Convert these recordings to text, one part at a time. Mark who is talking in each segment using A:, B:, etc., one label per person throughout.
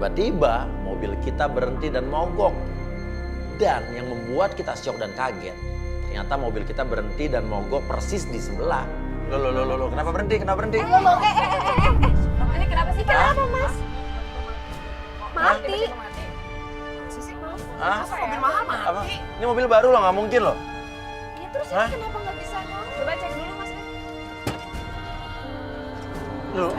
A: tiba-tiba mobil kita berhenti dan mogok. Dan yang membuat kita syok dan kaget, ternyata mobil kita berhenti dan mogok persis di sebelah. Loh, kenapa berhenti?
B: Ini kenapa sih? Kenapa, Mas? Mati.
A: Hah?
B: Masa mobil mahal mati?
A: Apa? Ini mobil baru loh, nggak mungkin loh.
B: Ya terus
A: Hah?
B: ini kenapa nggak bisa nyala? Coba cek dulu, Mas.
A: Loh,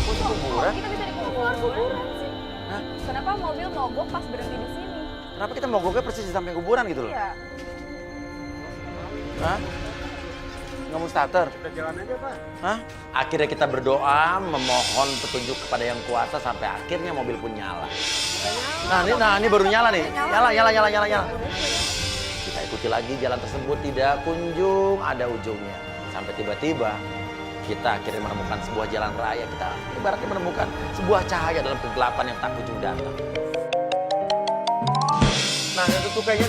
A: kok kuburan?
B: Kita bisa dikubur kuburan sih.
A: Hah?
B: Kenapa mobil mogok pas berhenti di sini?
A: Kenapa kita mogoknya persis di samping kuburan gitu loh?
B: Iya.
A: Hah? Nggak mau starter?
C: Kita jalan aja, Pak.
A: Hah? Akhirnya kita berdoa, memohon petunjuk kepada yang kuasa sampai akhirnya mobil pun nyala. Nah ini baru nyala nih. Nyala. Kita ikuti lagi jalan tersebut, tidak kunjung ada ujungnya. Sampai tiba-tiba kita akhirnya menemukan sebuah jalan raya. Kita ibaratnya menemukan sebuah cahaya dalam kegelapan yang tak kunjung datang. Nah itu tuh kayaknya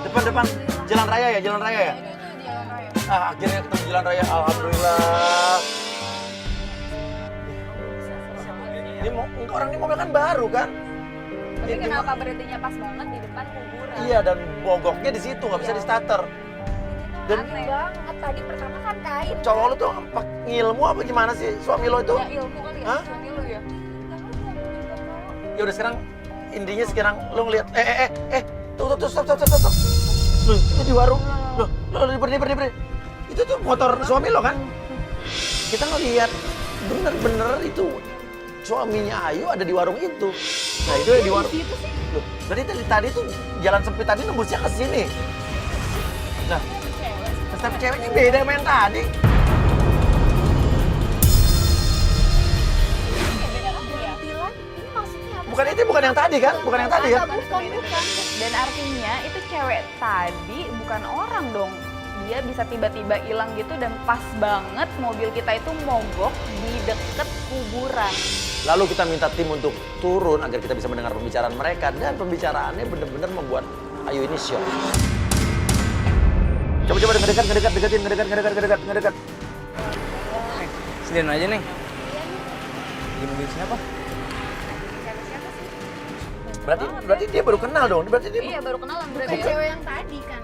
A: depan jalan raya ya.
B: Itu jalan raya.
A: Ah, akhirnya ketemu jalan raya, alhamdulillah. Ini orang ini mobil kan baru kan?
B: Tapi kenapa berhentinya pas banget di depan kuburan?
A: Iya, dan mogoknya di situ, nggak bisa di starter. Dan
B: Aneh banget. Tadi pertama kan kain.
A: cowok lu tuh ngilmu apa gimana sih suami lo itu?
B: Ya ilmu kali ya.
A: Hah?
B: Suami lu ya.
A: Ya udah sekarang intinya sekarang lu ngeliat tuh stop. Loh, itu di warung. Loh, berhenti. Itu tuh motor suami lo kan? Kita ngeliat bener-bener itu suaminya Ayu ada di warung itu. Nah, itu di warung. Loh, berarti tadi tuh jalan sempit tadi nembusnya ke sini. Nah, tapi ceweknya beda sama yang tadi.
B: Ini maksudnya apa?
A: Bukan yang tadi kan? Bukan yang tadi kan?
B: Bukan. Dan artinya itu cewek tadi bukan orang dong. Dia bisa tiba-tiba hilang gitu dan pas banget mobil kita itu mogok di deket kuburan.
A: Lalu kita minta tim untuk turun agar kita bisa mendengar pembicaraan mereka. Dan pembicaraannya benar-benar membuat Ayu ini shock. Coba ngedekat.
C: Sendirian aja, Neng. Lagi nungguin siapa?
A: Berarti dia baru kenal dong. Berarti dia
B: Iya baru kenalan berarti.
A: Bukan.
B: Cewek yang tadi kan.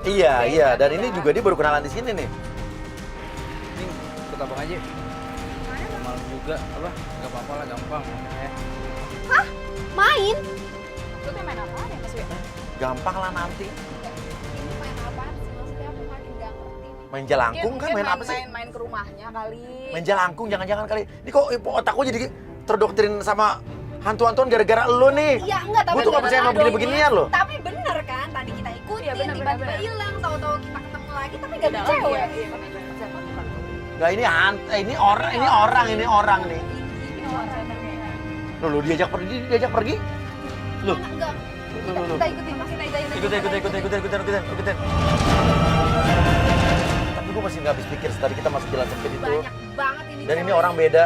A: Iya, dan ini juga dia baru kenalan di sini nih.
C: Neng, ikut abang aja. Malam juga, apa? Gak apa-apa lah, gampang. Ya.
B: Hah? Main? Maksudnya main apa ya Mas Wi?
A: Gampang lah nanti.
B: Ini main apaan sih? Maksudnya aku makin gak ngerti nih.
A: Main jelangkung kan, main apa sih?
B: Main ke rumahnya kali.
A: Main jelangkung, jangan-jangan kali. Ini kok otakku jadi terdoktrin sama hantu-hantuan gara-gara lo nih.
B: Iya enggak, tapi
A: Gue tuh gak percaya sama begini-beginian loh.
B: Tapi bener kan, tadi kita ikutin,
D: Iya, bener,
B: tiba-tiba
D: bener.
B: hilang, tahu-tahu kita ketemu lagi, tapi gak ada
D: Dalam
B: cewek.
D: ya?
A: Nggak, ini orang nih.
B: Ini orang
A: Loh, diajak pergi. Loh,
B: enggak.
A: Loh.
B: Kita ikutin, masih
A: Ikutin. Tapi gue masih nggak habis pikir tadi kita masuk jalan sempit itu.
B: Banyak banget ini
A: Dan ini
B: cewek.
A: orang beda.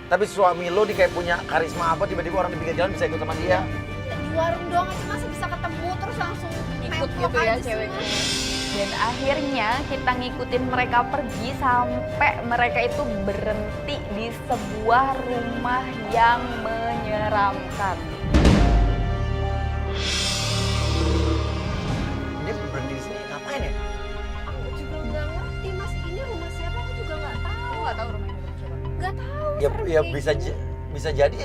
A: Tapi suami lo kayak punya karisma apa tiba-tiba orang di pinggir jalan bisa ikut sama dia.
B: Di warung doang aja masih bisa ketemu, terus langsung
D: Ikut
B: nempel
D: gitu ya
B: aja
D: ceweknya.
B: semua.
E: Dan akhirnya kita ngikutin mereka pergi sampai mereka itu berhenti di sebuah rumah yang menyeramkan.
A: Ini berhenti di sini ngapain ya?
B: Aku juga nggak ngerti mas, ini rumah siapa aku juga nggak tahu.
D: Aku nggak tahu rumahnya berapa coba.
B: Nggak tahu.
A: Ya,
B: serem
A: ya
B: kayak
A: bisa jadi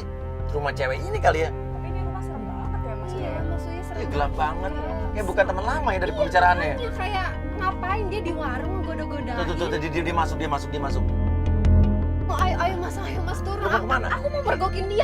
A: rumah cewek ini kali ya.
D: Tapi ini rumah serem banget ya Mas.
B: Iya, maksudnya serem
A: Ya gelap banget.
B: Iya.
A: Ya bukan teman lama ya dari pembicaraannya.
B: Makanya kayak ngapain dia di warung goda-godain.
A: Tuh, dia masuk.
B: Oh, ayo mas turun.
A: Lu mau kemana?
B: Aku mau mergokin dia.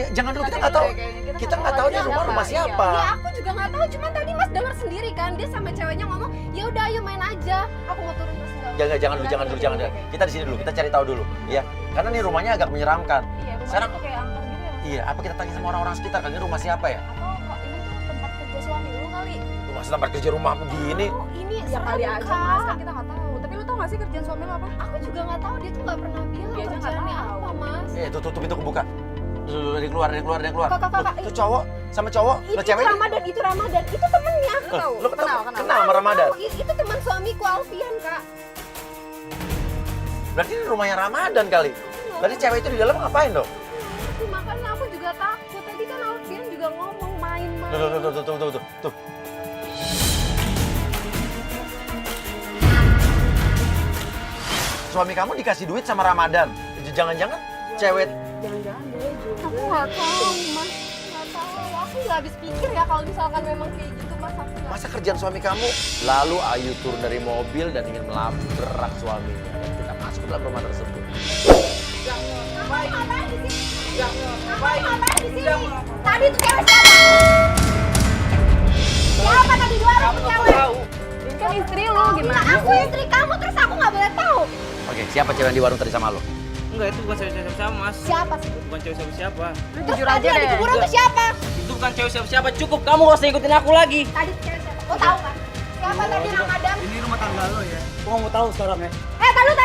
A: Jangan dulu, kita nggak tahu. Kita nggak tahu ini rumah siapa.
B: Ya aku juga nggak tahu. Cuma tadi mas dengar sendiri kan dia sama ceweknya ngomong, ya udah ayo main aja. Aku mau turun mas enggak.
A: Jangan dulu. Kita di sini dulu, kita cari tahu dulu, ya. Karena ini rumahnya agak menyeramkan.
D: Iya, rumahnya
A: Sekarang-
D: tuh kayak angker gitu ya.
A: Iya, apa kita tanya sama orang-orang sekitar kali ini rumah siapa ya?
D: Atau kok ini tuh tempat kerja suami lu kali?
A: Rumah tempat kerja rumah begini.
B: Oh, ini
D: Ya
B: serem,
D: kali aja Mas,
B: Kak.
D: kan kita nggak tahu. Tapi lu tau nggak sih kerjaan suami lu apa?
B: Aku juga nggak tahu dia tuh nggak pernah bilang
D: Dia aja nggak
B: kerjaannya
D: tahu.
B: apa mas.
A: Tutup pintu kebuka. Tuh, dia keluar.
B: Kakak,
A: Tuh cowok sama cowok, lo
B: itu
A: cewek ini.
B: Ramadan, itu Ramadan, itu temennya.
A: Loh, lo
D: Kenal.
A: kenal sama Ramadan?
B: Itu teman suamiku Alfian kak.
A: Berarti ini rumahnya Ramadan kali.
B: Aku
A: Berarti cewek itu di dalam ngapain dong?
D: Tapi makanya aku juga takut. Tadi kan Alfian juga ngomong main-main.
A: Tuh. Suami kamu dikasih duit sama Ramadan. Jangan-jangan cewek...
D: Jangan-jangan dia juga. Aku nggak tahu, Mas. Nggak tahu. Aku nggak habis pikir ya kalau misalkan memang kayak gitu, Mas. Aku nggak.
A: Masa kerjaan suami kamu? Lalu Ayu turun dari mobil dan ingin melabrak suaminya. Dan kita masuk ke dalam rumah tersebut.
D: Ngapain di sini? Ngapain di sini? Tadi tuh cewek siapa? Siapa tadi di warung tuh cewek?
B: Ini kan istri lu gimana?
D: Aku istri kamu, terus aku nggak boleh tahu.
A: Oke, siapa cewek yang di warung tadi sama lo?
C: Enggak, itu bukan cewek siapa-siapa, Mas.
D: Siapa sih?
C: Bukan cewek siapa-siapa.
B: Lu
D: Terus
B: jujur
D: tadi
B: aja
D: yang di
B: deh.
D: kuburan tuh siapa?
C: Itu bukan cewek siapa-siapa. Cukup, kamu gak usah ikutin aku lagi.
D: Tadi tuh cewek siapa? Lo tahu kan? Siapa tadi Ramadan?
C: Ini rumah tangga lo ya. Gua mau tahu sekarang ya.
D: Taruh.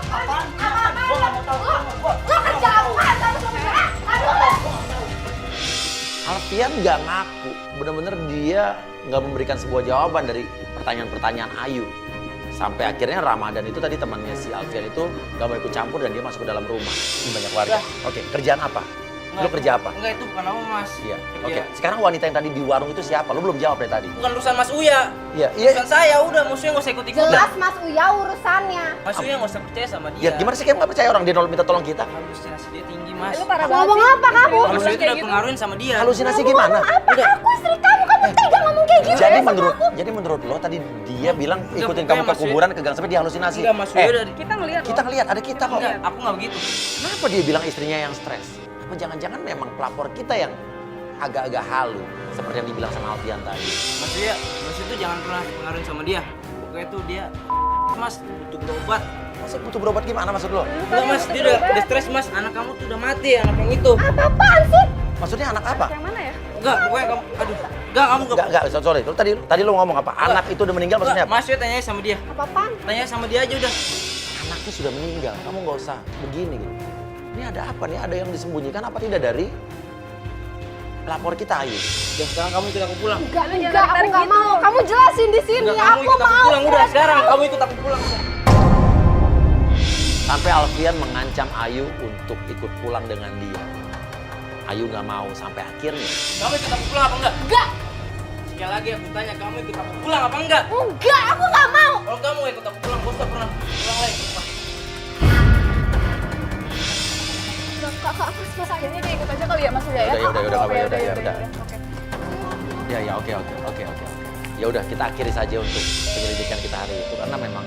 D: Apa-apaan? Lo kerja apaan? Taruh.
A: Alfian nggak ngaku. Bener-bener dia nggak memberikan sebuah jawaban dari pertanyaan-pertanyaan Ayu. Sampai akhirnya Ramadan itu tadi temannya si Alfian itu nggak mau ikut campur dan dia masuk ke dalam rumah. Ini banyak warga. Oke, kerjaan apa? Lu kerja apa?
C: Enggak, itu bukan apa, Mas.
A: Iya.
C: Kerja.
A: Oke, sekarang wanita yang tadi di warung itu siapa? Lu belum jawab dari tadi.
C: Bukan urusan Mas Uya.
A: Iya.
C: Urusan saya, udah. Mas Uya gak usah ikut-ikutan.
D: Jelas Mas Uya urusannya.
C: Mas Uya gak usah percaya sama dia.
A: Ya gimana sih kamu nggak percaya orang dia minta tolong kita?
C: Halusinasi dia tinggi, Mas.
B: Lu parah
D: Ngomong
B: banget sih.
D: apa kamu?
C: Mas Uya itu udah pengaruhin sama dia.
A: Halusinasi gimana?
D: Apa? Aku istri kamu tega ngomong kayak gitu.
A: Jadi menurut lo tadi dia bilang ikutin
C: pokoknya
A: kamu ke
C: Mas Uya-
A: kuburan ke gang sampai dia halusinasi.
C: Enggak, Mas Uya udah.
B: Kita ngeliat
A: Kita ngelihat ada kita kok.
C: Enggak, aku gak begitu.
A: Kenapa dia bilang istrinya yang stres? Apa jangan-jangan memang pelapor kita yang agak-agak halu seperti yang dibilang sama Alfian tadi?
C: Mas Uya itu jangan pernah dipengaruhi sama dia. Pokoknya tuh dia, Mas, butuh berobat.
A: Maksud butuh berobat gimana maksud lo?
C: Enggak, Mas, dia udah stres, Mas. Anak kamu tuh udah mati, anak yang itu.
D: Apa-apaan sih?
A: Maksudnya anak apa?
B: yang mana ya?
C: Enggak, pokoknya kamu, aduh. Enggak, kamu
A: Enggak, sorry. Tadi lo ngomong apa? Anak itu udah meninggal maksudnya apa?
C: Mas Uya tanya sama dia.
D: Apa-apaan?
C: Tanya sama dia aja udah.
A: Anaknya sudah meninggal, kamu nggak usah begini gitu. Ini ada apa nih? Ada yang disembunyikan apa tidak dari pelapor kita Ayu?
C: Dan sekarang kamu ikut aku pulang.
D: Enggak,
B: Lu jangan
D: aku
B: tarik
D: nggak
B: gitu.
D: mau. Kamu jelasin di sini.
C: Enggak, kamu
D: Aku
C: ikut aku
D: mau.
C: pulang udah sekarang. Kamu ikut aku pulang.
A: Sampai Alfian mengancam Ayu untuk ikut pulang dengan dia. Ayu nggak mau sampai akhirnya.
C: Kamu ikut aku pulang apa enggak?
D: Enggak.
C: Sekali lagi aku tanya, kamu ikut aku pulang apa enggak?
D: Enggak, aku nggak mau.
C: Kalau kamu ikut aku pulang, bos tak pernah pulang lagi.
D: Kakak, mas
B: Kayaknya dia ikut aja kali ya Mas Uya ya?
A: Udah, nggak apa-apa,
B: Oke,
A: udah.
B: Oke.
A: Ya, oke. Ya udah kita akhiri saja untuk penyelidikan kita hari itu karena memang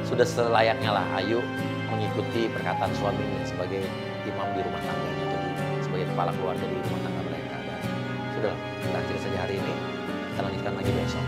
A: sudah selayaknya lah Ayu mengikuti perkataan suaminya sebagai imam di rumah tangganya atau sebagai kepala keluarga di rumah tangga mereka. Dan sudah kita akhiri saja hari ini. Kita lanjutkan lagi besok.